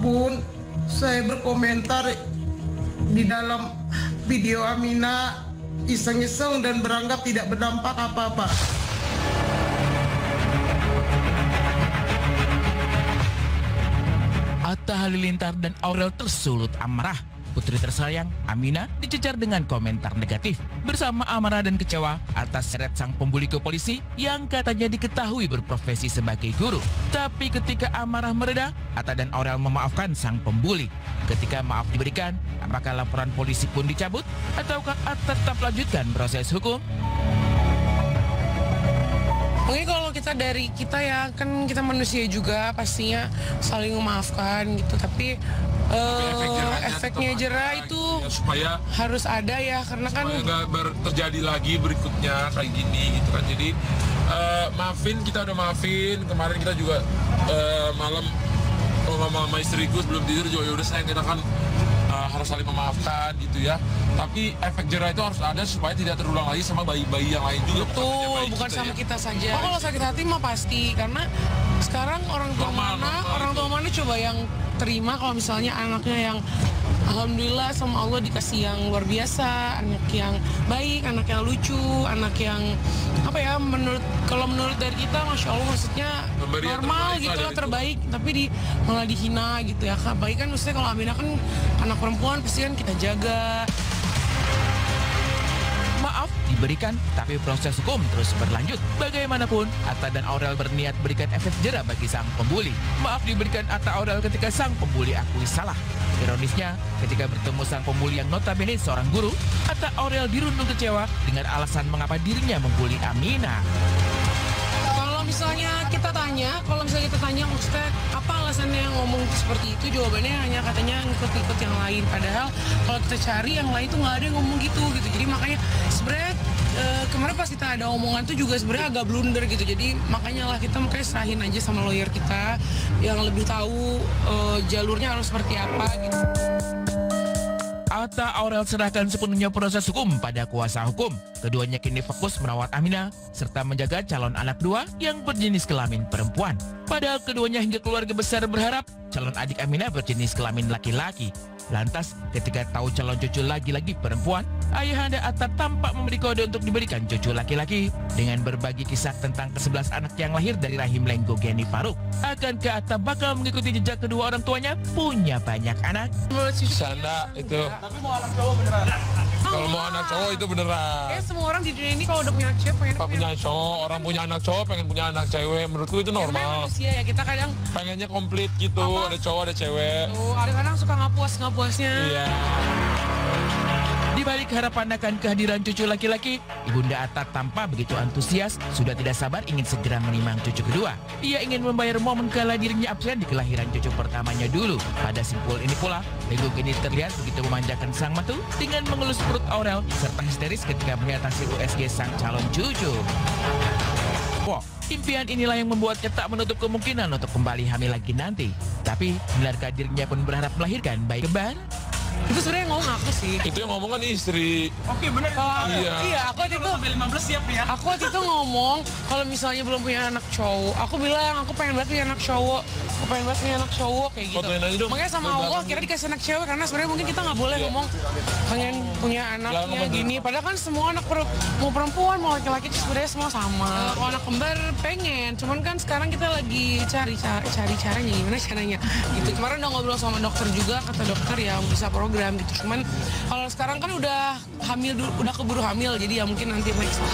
pun saya berkomentar di dalam video Amina iseng-iseng dan beranggap tidak berdampak apa-apa. Atta Halilintar dan Aurel tersulut amarah. Putri tersayang, Amina, dicecar dengan komentar negatif. Bersama amarah dan kecewa atas seret sang pembuli ke polisi yang katanya diketahui berprofesi sebagai guru. Tapi ketika amarah mereda, Atta dan Aurel memaafkan sang pembuli. Ketika maaf diberikan, apakah laporan polisi pun dicabut? Ataukah Atta tetap lanjutkan proses hukum? Mungkin kalau dari kita ya, kan kita manusia juga pastinya saling memaafkan gitu. Tapi efeknya jerah itu ya, supaya harus ada ya, karena kan nggak terjadi lagi berikutnya kayak gini gitu kan. Jadi maafin, kita udah maafin. Kemarin kita juga malam sama istriku sebelum tidur juga udah sayang, kita kan harus saling memaafkan gitu ya. Tapi efek jerah itu harus ada supaya tidak terulang lagi sama bayi-bayi yang lain juga. betul, bukan sama kita saja. Oh, kalau sakit hati mah pasti, karena sekarang orang tua mana coba yang terima kalau misalnya anaknya yang alhamdulillah sama Allah dikasih yang luar biasa, anak yang baik, anak yang lucu, anak yang apa ya, kalau menurut dari kita masya Allah, maksudnya normal gitu lah, terbaik, tapi malah dihina gitu ya. Baik kan, maksudnya kalau Amina kan anak perempuan pasti kan kita jaga. Maaf diberikan, tapi proses hukum terus berlanjut. Bagaimanapun, Atta dan Aurel berniat berikan efek jerah bagi sang pembuli. Maaf diberikan Atta Aurel ketika sang pembuli akui salah. Ironisnya, ketika bertemu sang pembuli yang notabene seorang guru, Atta Aurel dirundung kecewa dengan alasan mengapa dirinya membuli Amina. Kalau misalnya kita tanya maksudnya apa alasannya ngomong seperti itu, jawabannya hanya katanya ngikut-ngikut yang lain. Padahal kalau kita cari yang lain tuh nggak ada yang ngomong gitu. Jadi makanya sebenarnya kemarin pas kita ada omongan tuh juga sebenarnya agak blunder gitu. Jadi makanya kita serahin aja sama lawyer kita yang lebih tahu jalurnya harus seperti apa gitu. Atta Aurel serahkan sepenuhnya proses hukum pada kuasa hukum. Keduanya kini fokus merawat Amina serta menjaga calon anak dua yang berjenis kelamin perempuan. Padahal keduanya hingga keluarga besar berharap calon adik Amina berjenis kelamin laki-laki. Lantas ketika tahu calon cucu lagi-lagi perempuan, ayahanda Atta tampak memberi kode untuk diberikan cucu laki-laki dengan berbagi kisah tentang ke-11 anak yang lahir dari rahim Lenggo Geni Faruk. Akankah Atta bakal mengikuti jejak kedua orang tuanya punya banyak anak? Sana itu. Tapi mau anak cowok beneran? Kalau mau anak cowok itu beneran. Semua orang di dunia ini kalau udah punya anak cewek pengen punya cowok, orang punya anak cowok pengen punya anak cewek. Menurutku itu normal. Manusia ya, kita kadang pengennya komplit gitu, ada cowok ada cewek. Kadang suka nggak puasnya. Iya. Di balik harapan akan kehadiran cucu laki-laki, Ibunda Atta tampak begitu antusias, sudah tidak sabar ingin segera menimang cucu kedua. Ia ingin membayar momen kala dirinya absen di kelahiran cucu pertamanya dulu. Pada simpul ini pula, Lenggo kini terlihat begitu memanjakan sang mantu dengan mengelus perut Aurel serta histeris ketika melihat hasil USG sang calon cucu. Wow, impian inilah yang membuatnya tak menutup kemungkinan untuk kembali hamil lagi nanti. Tapi, benarkah dirinya pun berharap melahirkan bayi kembar? Itu sebenarnya ngomong aku sih. Itu yang ngomong kan istri. Oke, bener. Iya, aku waktu itu sampai 15 siap ya. Aku waktu itu ngomong kalau misalnya belum punya anak cowok, aku bilang aku pengen banget punya anak cowok. Aku pengen banget punya anak cowok kayak gitu. Makanya sama Allah kira dikasih anak cewek, karena sebenarnya mungkin kita nggak boleh ngomong pengen punya anaknya gini. Padahal kan semua anak mau perempuan mau laki-laki itu sebenarnya semua sama. Kalau anak kembar pengen, cuman kan sekarang kita lagi cari caranya, gimana caranya gitu. Kemarin udah ngobrol sama dokter juga, kata dokter ya bisa program gitu. Cuman kalau sekarang kan udah hamil, udah keburu hamil, jadi ya mungkin nanti next lah.